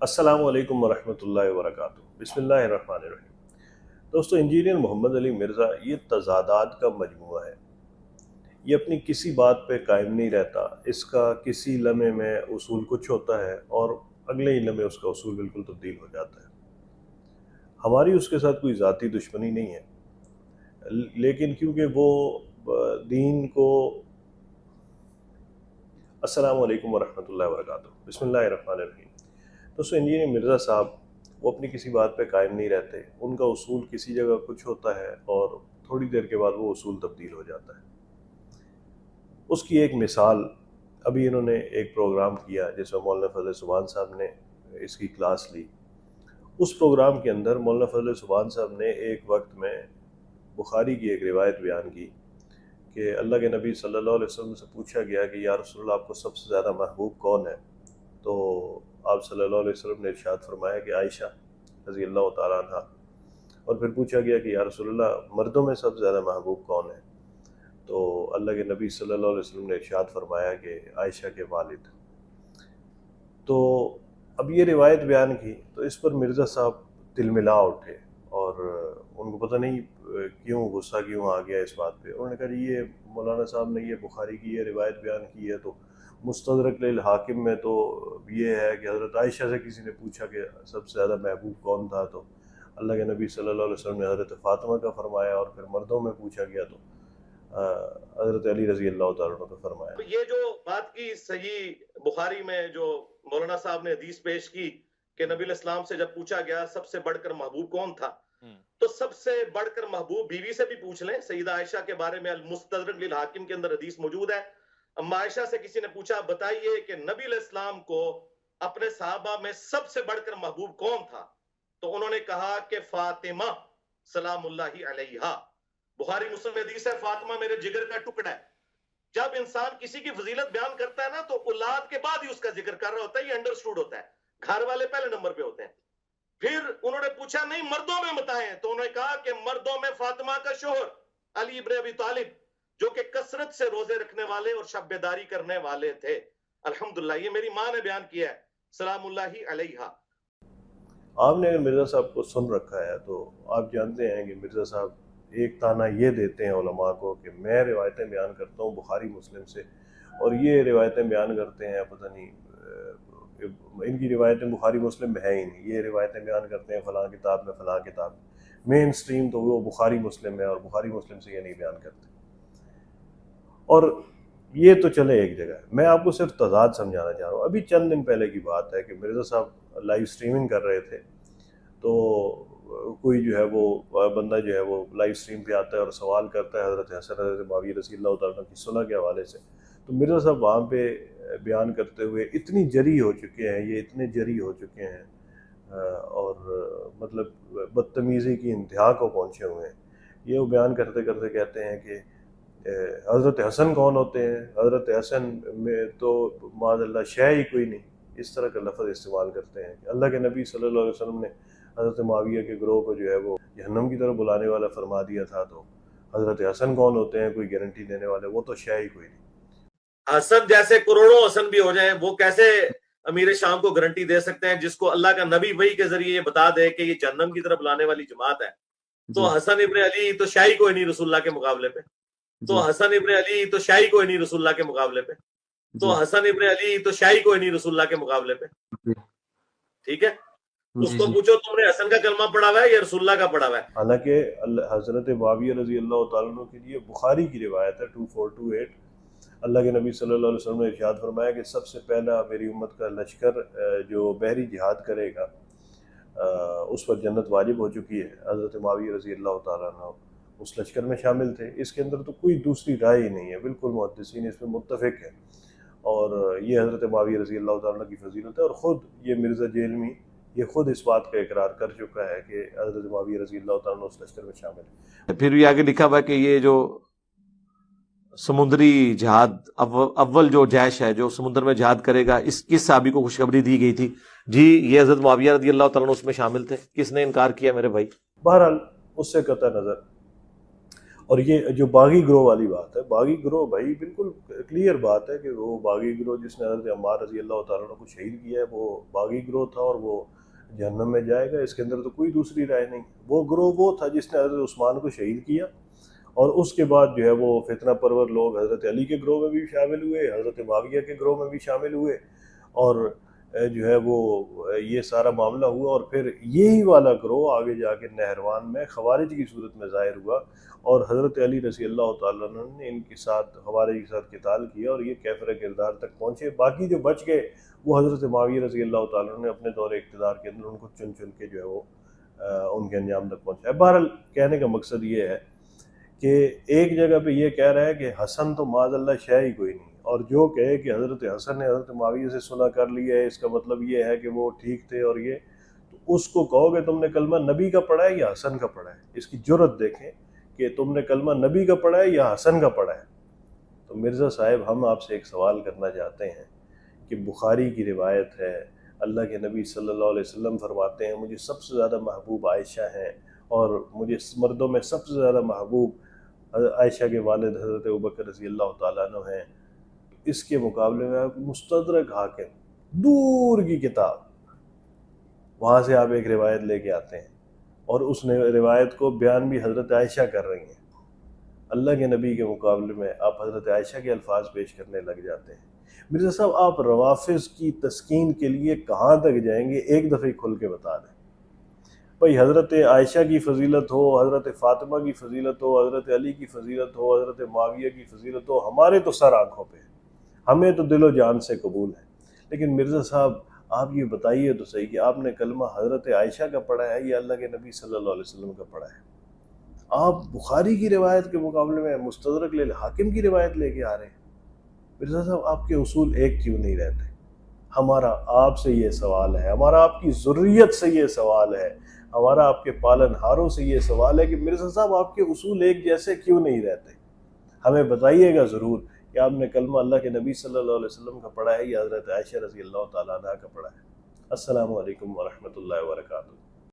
السلام علیکم ورحمۃ اللہ وبرکاتہ۔ بسم اللہ الرحمن الرحیم۔ دوستو، انجینئر محمد علی مرزا یہ تضادات کا مجموعہ ہے۔ یہ اپنی کسی بات پہ قائم نہیں رہتا۔ اس کا کسی لمحے میں اصول کچھ ہوتا ہے اور اگلے ہی لمحے اس کا اصول بالکل تبدیل ہو جاتا ہے۔ ہماری اس کے ساتھ کوئی ذاتی دشمنی نہیں ہے، لیکن کیونکہ وہ دین کو السلام علیکم ورحمۃ اللہ وبرکاتہ۔ بسم اللہ الرحمن الرحیم۔ دوستو، انجینئر مرزا صاحب وہ اپنی کسی بات پہ قائم نہیں رہتے۔ ان کا اصول کسی جگہ کچھ ہوتا ہے اور تھوڑی دیر کے بعد وہ اصول تبدیل ہو جاتا ہے۔ اس کی ایک مثال، ابھی انہوں نے ایک پروگرام کیا جس میں مولانا فضل سبحان صاحب نے اس کی کلاس لی۔ اس پروگرام کے اندر مولانا فضل سبحان صاحب نے ایک وقت میں بخاری کی ایک روایت بیان کی کہ اللہ کے نبی صلی اللہ علیہ وسلم سے پوچھا گیا کہ یا رسول اللہ، آپ کو سب سے زیادہ محبوب کون ہے؟ تو آپ صلی اللہ علیہ وسلم نے ارشاد فرمایا کہ عائشہ رضی اللہ تعالیٰ عنہ۔ اور پھر پوچھا گیا کہ یا رسول اللہ، مردوں میں سب سے زیادہ محبوب کون ہے؟ تو اللہ کے نبی صلی اللہ علیہ وسلم نے ارشاد فرمایا کہ عائشہ کے والد۔ تو اب یہ روایت بیان کی تو اس پر مرزا صاحب تلملا اٹھے اور ان کو پتہ نہیں کیوں غصہ کیوں آ گیا اس بات پہ۔ انہوں نے کہا جی یہ مولانا صاحب نے یہ بخاری کی یہ روایت بیان کی ہے، تو مستدرک للحاکم میں تو یہ ہے کہ حضرت عائشہ سے کسی نے پوچھا کہ سب سے زیادہ محبوب کون تھا، تو اللہ کے نبی صلی اللہ علیہ وسلم نے حضرت فاطمہ کا فرمایا، اور پھر مردوں میں پوچھا گیا تو حضرت علی رضی اللہ تعالیٰ عنہ کا فرمایا۔ یہ جو بات کی صحیح بخاری میں جو مولانا صاحب نے حدیث پیش کی کہ نبی علیہ السلام سے جب پوچھا گیا سب سے بڑھ کر محبوب کون تھا، تو سب سے بڑھ کر محبوب بیوی سے بھی پوچھ لیں۔ سیدہ عائشہ کے بارے میں المستدرک للحاکم کے اندر حدیث موجود ہے۔ اما عائشہ سے کسی نے پوچھا بتائیے کہ نبی علیہ السلام کو اپنے صحابہ میں سب سے بڑھ کر محبوب کون تھا، تو انہوں نے کہا کہ فاطمہ سلام اللہ علیہا۔ بخاری مسلم حدیث ہے، فاطمہ میرے جگر کا ٹکڑا ہے۔ جب انسان کسی کی فضیلت بیان کرتا ہے نا تو اولاد کے بعد ہی اس کا ذکر کر رہا ہوتا ہے، یہ انڈرسٹوڈ ہوتا ہے، گھر والے پہلے نمبر پہ ہوتے ہیں۔ پھر انہوں نے پوچھا نہیں مردوں میں بتائیں، تو انہوں نے کہا کہ مردوں میں فاطمہ کا شوہر علی ابن ابی طالب، جو کہ کثرت سے روزے رکھنے والے اور شب بیداری کرنے والے تھے۔ الحمدللہ، یہ میری ماں نے بیان کیا ہے، سلام اللہ علیہا۔ آپ نے اگر مرزا صاحب کو سن رکھا ہے تو آپ جانتے ہیں کہ مرزا صاحب ایک تانا یہ دیتے ہیں علماء کو کہ میں روایتیں بیان کرتا ہوں بخاری مسلم سے، اور یہ روایتیں بیان کرتے ہیں پتہ نہیں ان کی روایتیں بخاری مسلم میں ہیں ہی نہیں، یہ روایتیں بیان کرتے ہیں فلاں کتاب میں فلاں کتاب میں۔ مین سٹریم تو وہ بخاری مسلم ہے، اور بخاری مسلم سے یہ نہیں بیان کرتے۔ اور یہ تو چلے ایک جگہ ہے، میں آپ کو صرف تضاد سمجھانا چاہ رہا ہوں۔ ابھی چند دن پہلے کی بات ہے کہ مرزا صاحب لائیو سٹریمنگ کر رہے تھے، تو کوئی جو ہے وہ بندہ جو ہے وہ لائیو سٹریم پہ آتا ہے اور سوال کرتا ہے حضرت حسن حضرت معاویہ رضی اللہ تعالیٰ کی صلح کے حوالے سے۔ تو مرزا صاحب وہاں پہ بیان کرتے ہوئے اتنی جری ہو چکے ہیں، یہ اتنے جری ہو چکے ہیں اور مطلب بدتمیزی کی انتہا کو پہنچے ہوئے ہیں۔ یہ وہ بیان کرتے کرتے کہتے ہیں کہ حضرت حسن کون ہوتے ہیں؟ حضرت حسن میں تو معاذ اللہ شے ہی کوئی نہیں، اس طرح کا لفظ استعمال کرتے ہیں۔ اللہ کے نبی صلی اللہ علیہ وسلم نے حضرت معاویہ کے گروہ کو جو ہے وہ جہنم کی طرف بلانے والا فرما دیا تھا، تو حضرت حسن کون ہوتے ہیں کوئی گارنٹی دینے والے؟ وہ تو شے ہی کوئی نہیں۔ حسن جیسے کروڑوں حسن بھی ہو جائیں، وہ کیسے امیر شام کو گارنٹی دے سکتے ہیں جس کو اللہ کا نبی وحی کے ذریعے یہ بتا دے کہ یہ جہنم کی طرف لانے والی جماعت ہے؟ تو حسن ابن علی تو شاہی کوئی نہیں رسول اللہ کے مقابلے پہ، تو حسن ابن علی تو شاہی کوئی نہیں رسول اللہ کے مقابلے پہ، تو حسن ابن علی تو شاہی کوئی نہیں رسول اللہ کے مقابلے پہ۔ ٹھیک ہے، اس کو پوچھو تم نے حسن کا کلمہ پڑھا ہوا ہے یا رسول اللہ کا پڑھا ہوا ہے؟ حالانکہ حضرت معاویہ رضی اللہ تعالیٰ عنہ کے لیے بخاری کی روایت ہے 2428، اللہ کے نبی صلی اللہ علیہ وسلم نے ارشاد فرمایا کہ سب سے پہلا میری امت کا لشکر جو بحری جہاد کرے گا اس پر جنت واجب ہو چکی ہے۔ حضرت معاویہ رضی اللہ تعالیٰ عنہ اس لشکر میں شامل تھے۔ اس کے اندر تو کوئی دوسری رائے ہی نہیں ہے، بالکل محدثین اس میں متفق ہیں، اور یہ حضرت معاویہ رضی اللہ تعالیٰ عنہ کی فضیلت ہے۔ اور خود یہ مرزا جیلمی یہ خود اس بات کا اقرار کر چکا ہے کہ حضرت معاویہ رضی اللہ تعالیٰ عنہ اس لشکر میں شامل ہے۔ پھر بھی آگے لکھا ہوا ہے کہ یہ جو سمندری جہاد اول جو جیش ہے جو سمندر میں جہاد کرے گا، اس کس صحابی کو خوشخبری دی گئی تھی؟ جی یہ حضرت معاویہ رضی اللہ تعالیٰ عنہ اس میں شامل تھے۔ کس نے انکار کیا میرے بھائی؟ بہرحال اس سے قطع نظر، اور یہ جو باغی گروہ والی بات ہے، باغی گروہ بھائی بالکل کلیئر بات ہے کہ وہ باغی گروہ جس نے حضرت عمار رضی اللہ تعالیٰ عنہ کو شہید کیا ہے وہ باغی گروہ تھا اور وہ جہنم میں جائے گا، اس کے اندر تو کوئی دوسری رائے نہیں۔ وہ گروہ وہ تھا جس نے حضرت عثمان کو شہید کیا، اور اس کے بعد جو ہے وہ فتنہ پرور لوگ حضرت علی کے گروہ میں بھی شامل ہوئے، حضرت معاویہ کے گروہ میں بھی شامل ہوئے، اور جو ہے وہ یہ سارا معاملہ ہوا، اور پھر یہی والا گروہ آگے جا کے نہروان میں خوارج کی صورت میں ظاہر ہوا، اور حضرت علی رضی اللہ تعالیٰ عنہ نے ان کے ساتھ خوارج کے ساتھ قتال کیا، اور یہ کیفر کردار تک پہنچے۔ باقی جو بچ گئے وہ حضرت معاویہ رضی اللہ تعالیٰ عنہ نے اپنے دور اقتدار کے اندر ان کو چن چن کے جو ہے وہ ان کے انجام تک پہنچایا۔ بہرحال کہنے کا مقصد یہ ہے کہ ایک جگہ پہ یہ کہہ رہا ہے کہ حسن تو معاذ اللہ شے ہی کوئی نہیں، اور جو کہے کہ حضرت حسن نے حضرت معاویہ سے صلح کر لی ہے، اس کا مطلب یہ ہے کہ وہ ٹھیک تھے، اور یہ تو اس کو کہو کہ تم نے کلمہ نبی کا پڑھا ہے یا حسن کا پڑھا ہے۔ اس کی جرت دیکھیں کہ تم نے کلمہ نبی کا پڑھا ہے یا حسن کا پڑھا ہے۔ تو مرزا صاحب ہم آپ سے ایک سوال کرنا چاہتے ہیں کہ بخاری کی روایت ہے، اللہ کے نبی صلی اللہ علیہ وسلم فرماتے ہیں مجھے سب سے زیادہ محبوب عائشہ ہیں، اور مجھے مردوں میں سب سے زیادہ محبوب عائشہ کے والد حضرت ابوبکر رضی اللہ تعالیٰ عنہ ہیں۔ اس کے مقابلے میں آپ مستدرک حاکم، دور کی کتاب، وہاں سے آپ ایک روایت لے کے آتے ہیں، اور اس روایت کو بیان بھی حضرت عائشہ کر رہی ہیں۔ اللہ کے نبی کے مقابلے میں آپ حضرت عائشہ کے الفاظ پیش کرنے لگ جاتے ہیں۔ مرزا صاحب آپ روافظ کی تسکین کے لیے کہاں تک جائیں گے؟ ایک دفعہ کھل کے بتا دیں بھائی، حضرت عائشہ کی فضیلت ہو، حضرت فاطمہ کی فضیلت ہو، حضرت علی کی فضیلت ہو، حضرت معاویہ کی فضیلت ہو، ہمارے تو سر آنکھوں پہ ہے، ہمیں تو دل و جان سے قبول ہے۔ لیکن مرزا صاحب آپ یہ بتائیے تو صحیح کہ آپ نے کلمہ حضرت عائشہ کا پڑھا ہے یا اللہ کے نبی صلی اللہ علیہ وسلم کا پڑھا ہے؟ آپ بخاری کی روایت کے مقابلے میں مستدرک حاکم کی روایت لے کے آ رہے ہیں۔ مرزا صاحب آپ کے اصول ایک کیوں نہیں رہتے؟ ہمارا آپ سے یہ سوال ہے، ہمارا آپ کی ذریت سے یہ سوال ہے، ہمارا آپ کے پالن ہاروں سے یہ سوال ہے کہ مرزا صاحب آپ کے اصول ایک جیسے کیوں نہیں رہتے؟ ہمیں بتائیے گا ضرور کہ آپ نے کلمہ اللہ کے نبی صلی اللہ علیہ وسلم کا پڑھا ہے یا حضرت عائشہ رضی اللہ تعالیٰ عنہ کا پڑھا ہے۔ السلام علیکم ورحمۃ اللہ وبرکاتہ۔